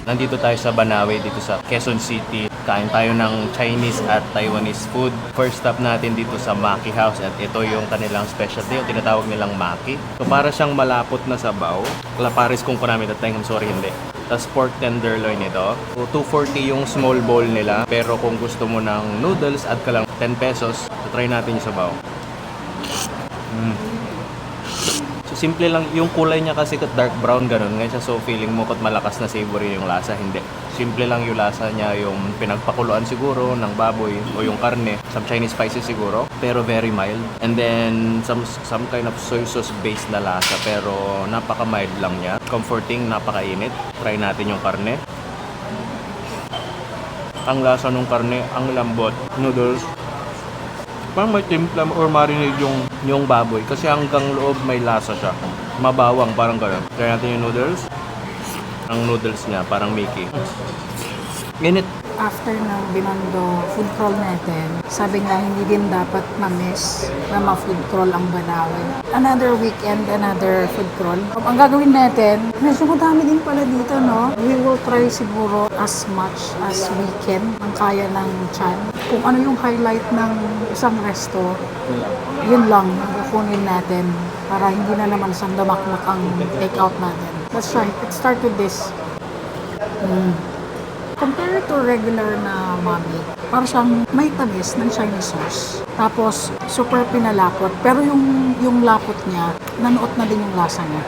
Nandito tayo sa Banawe, dito sa Quezon City. Kain tayo ng Chinese at Taiwanese food. First stop natin dito sa Maki House at ito yung kanilang specialty, yung tinatawag nilang Maki. So para siyang malapot na sabaw. Laparis kung kunami that time, I'm sorry, hindi. Tapos pork tenderloin ito. So 240 yung small bowl nila. Pero kung gusto mo ng noodles, add ka lang 10 pesos. So try natin yung sabaw. So simple lang, yung kulay niya kasi dark brown ganun nga siya. So feeling mo kot malakas na savory yung lasa, hindi. Simple lang yung lasa niya, yung pinagpakuluan siguro ng baboy o yung karne, some Chinese spices siguro, pero very mild. And then some kind of soy sauce based na lasa, pero napaka mild lang niya. Comforting, napakainit. Try natin yung karne. Ang lasa ng karne, ang lambot. Noodles, parang may timpla or marinade yung baboy kasi hanggang loob may lasa siya. Mabawang, parang gano'n. Try natin yung noodles. Ang noodles niya, parang Mickey. Init. After ng Binondo food crawl natin, sabi nga hindi din dapat ma-miss na ma-food crawl ang Banawe. Another weekend, another food crawl. Ang gagawin natin, medyo madami din pala dito, no? We will try siguro as much as we can ang kaya ng tiyan. Kung ano yung highlight ng isang resto, yun lang ang kukunin natin para hindi na naman sandamakmak ang take-out natin. Let's try. Let's start with this. Compared to regular na mami, parang siyang may tamis ng Chinese sauce. Tapos, super pinalapot. Pero yung lapot niya, nanuot na din yung lasa niya.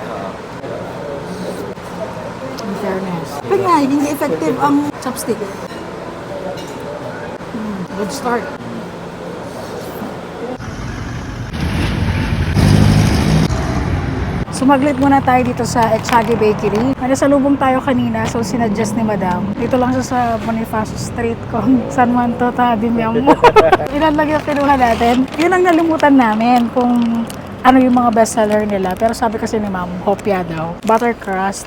In fairness. Pero nga, hindi effective ang chopstick. Good start. Sumaglit muna tayo dito sa Echagi Bakery. May nasalubong tayo kanina, so sinadjust ni Madam. Dito lang siya sa Bonifacio Street kung saan man to tadimyam mo. Ilan lang yung kinuha natin. Yun ang nalimutan namin kung ano yung mga bestseller nila. Pero sabi kasi ni Ma'am, hopya daw. Butter crust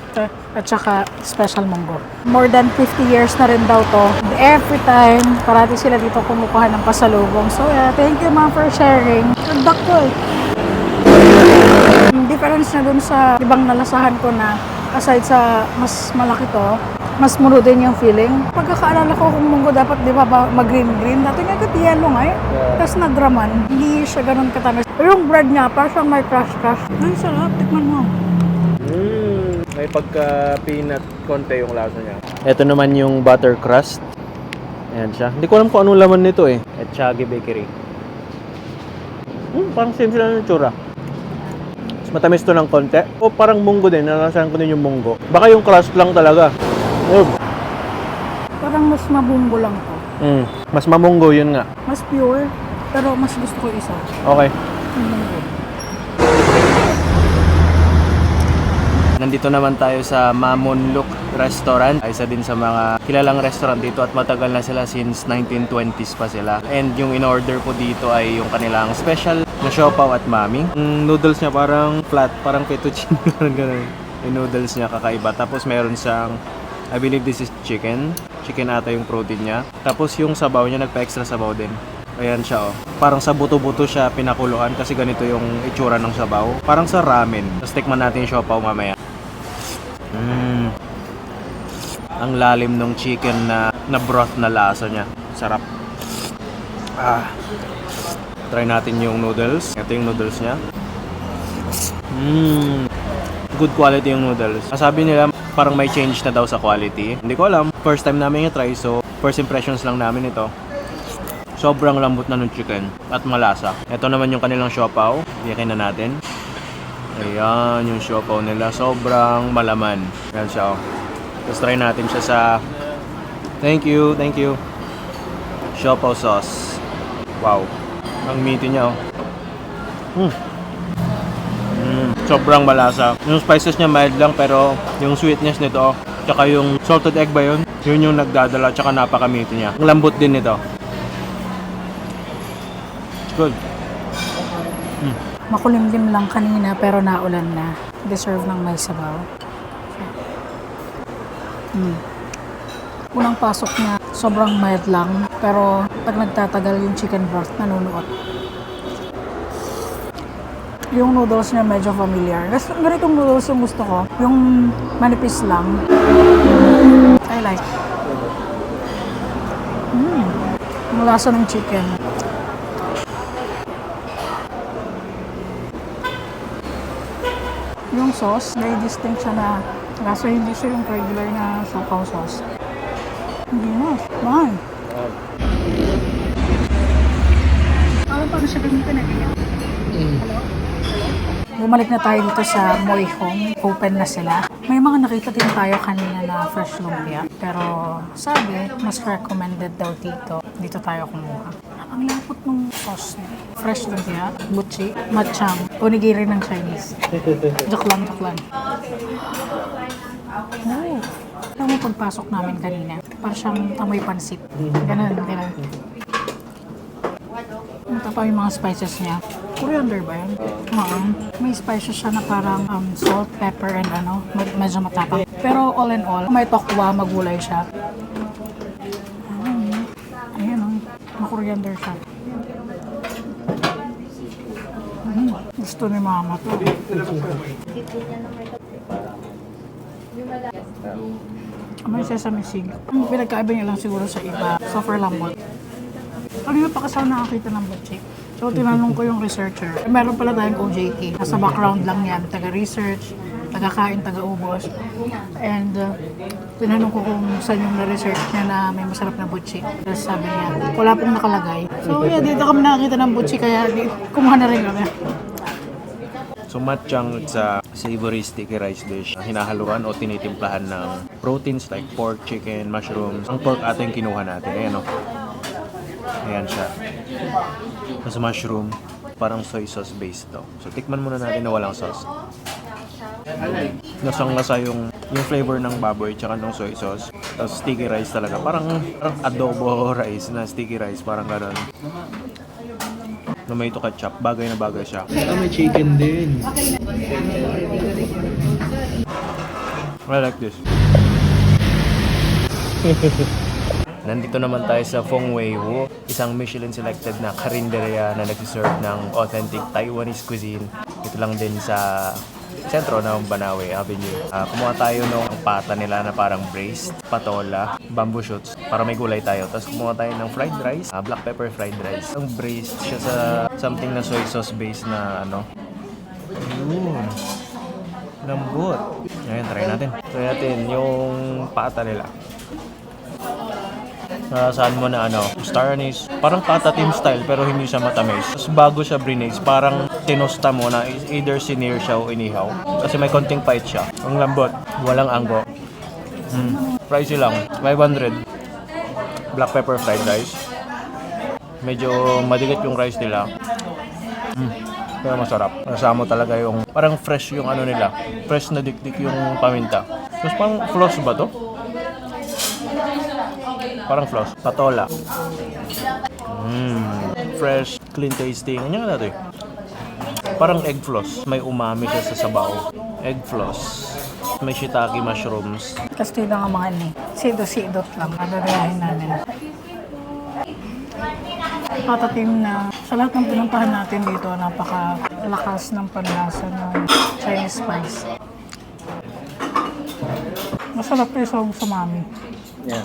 at saka special munggo. More than 50 years na rin daw to. Every time, parati sila dito kumukuha ng pasalubong. So yeah, thank you Ma'am for sharing. Nagdak ko eh. Difference na dun sa ibang nalasahan ko na aside sa mas malaki to, mas muno din yung feeling. Pagkakaalala ko kung munggo dapat di ba mag-green-green, dati nga yellow nga eh. Tapos nadraman, hindi siya ganun katamis. Yung bread niya, parang may crush-crush. Ay, sarap, tikman mo. May pagka-peanut konti yung lasa niya. Ito naman yung butter crust. Ayan siya. Hindi ko alam kung anong laman nito eh. Echagi Bakery. Parang same sila ng tsura. Matamis to ng konti. O parang munggo din. Nalasahan ko din yung munggo. Baka yung crust lang talaga. Parang mas mabunggo lang to. Mas mamunggo yun nga. Mas pure, pero mas gusto ko isa. Okay. Munggo. Nandito naman tayo sa Mamonlook Restaurant. Isa din sa mga kilalang restaurant dito at matagal na sila since 1920s pa sila. And yung in-order ko dito ay yung kanilang special na siopaw at mami. Noodles niya parang flat, parang fettuccine. Yung noodles niya kakaiba. Tapos meron siyang, I believe this is chicken. Chicken ata yung protein niya. Tapos yung sabaw niya, nagpa-extra sabaw din. Ayan siya oh. Parang sa buto-buto siya pinakuluan kasi ganito yung itsura ng sabaw. Parang sa ramen. Tapos tikman natin yung siopaw mamaya. Ang lalim ng chicken na broth na lasa niya. Sarap. Try natin yung noodles. Ito yung noodles niya. Good quality yung noodles. Sabi nila parang may change na daw sa quality. Hindi ko alam. First time namin i-try, so first impressions lang namin ito. Sobrang lambot na ng chicken at malasa. Ito naman yung kanilang siopaw. Iyakin na natin. Ayan yung siopaw nila. Sobrang malaman. Ayan siya oh. Tapos try natin siya sa... Thank you. Siopaw sauce. Wow. Ang meaty niya oh. Sobrang malasa. Yung spices niya mild lang pero yung sweetness nito, tsaka yung salted egg ba yun? Yun yung nagdadala, tsaka napaka-meaty niya. Ang lambot din nito. It's good. Makulimlim lang kanina pero naulan na. Deserve ng may sabaw. Unang pasok niya, sobrang mild lang. Pero pag nagtatagal yung chicken broth, nanunuot. Yung noodles niya medyo familiar. Ganitong noodles yung gusto ko. Yung manipis lang. I like. Ang lasa ng chicken. Yung sauce, may distinct siya na lasa, hindi siya yung regular na siopaw sauce. Hindi na. Mahal. Paano siya gamitin na Bumalik na tayo dito sa Moy Home. Open na sila. May mga nakita din tayo kanina na fresh lumpia. Pero sabi, mas recommended daw dito. Dito tayo kumuha. Ang lapot ng sauce niya. Fresh lumpia, butchi, matchang, onigiri ng Chinese. Joke lang, joke lang. Oh. Alam mo, pagpasok namin kanina, parang siyang amoy pansit. Ganun, ganun. Ito pa yung mga spices niya. Coriander ba yun? May spices siya na parang salt, pepper, and medyo matapang. Pero all in all, may tokwa, magulay siya. Ayan o, coriander siya. Gusto ni mama to. May sesame seed. Ang pinagkaiba niya lang siguro sa iba, super lambot. Kanina pa kasi ako nakakita ng butchik. So, tinanong ko yung researcher. Meron pala tayong OJT. Nasa background lang yan. Taga-research, taga-kain, taga-ubos. And tinanong ko kung saan yung na-research niya na may masarap na butchik. Tapos sabi niya, wala pong nakalagay. So, yeah, dito kami nakakita ng butchik kaya kumuha na rin kami. So matchang, it's a savory sticky rice dish. Hinahaluan o tinitimplahan ng proteins like pork, chicken, mushrooms. Ang pork ating kinuha natin. Ayan o. Ayan siya. Tapos mushroom, parang soy sauce based to. So tikman muna natin na walang sauce. Lasang-lasa yung flavor ng baboy tsaka ng soy sauce. Tapos sticky rice talaga. Parang adobo rice na sticky rice. Parang gano'n. Tomato ketchup. Bagay na bagay siya. May chicken din. I like this. Nandito naman tayo sa Fong Wei Wu, isang Michelin selected na karinderya na nagsiserve ng authentic Taiwanese cuisine. Ito lang din sa sentro ng Banawe Avenue. Kumuha tayo ng pata nila na parang braised, patola, bamboo shoots para may gulay tayo. Tapos kumuha tayo ng fried rice, black pepper fried rice. Ang braised siya sa something na soy sauce based na Yun. Lambot. Ngayon, try natin. Try natin yung pata nila. Saan mo na star anise. Parang patatim style pero hindi siya matamis. Tapos bago siya brinaise, parang tinusta mo na either sinear siya o inihaw. Kasi may konting pait siya. Ang lambot. Walang anggo. Pricey lang. 500. Black pepper fried rice. Medyo madigat yung rice nila. Pero masarap. Kasama talaga yung parang fresh yung nila. Fresh na dikdik yung paminta. Tapos parang floss ba to? Parang floss. Patola. Fresh, clean tasting. Ano nga natin? Parang egg floss. May umami siya sa sabaw. Egg floss. May shiitake mushrooms. Kasi na nga mga sido-sidot lang. Nadadayahin namin. Patatim na sa lahat ng pinuntahan natin dito, napakalakas ng panlasa ng Chinese spice. Masarap yung sa mami. Yeah.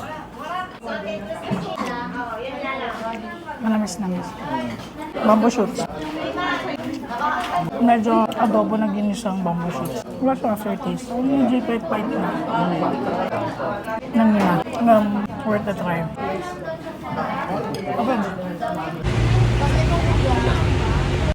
Manamis-namis. Bamboo shoots. Medyo adobo na ginisang bamboo shoots. Wala siya aftertaste. Medyo pait-pait na. Nang nila. Worth the try. Okay.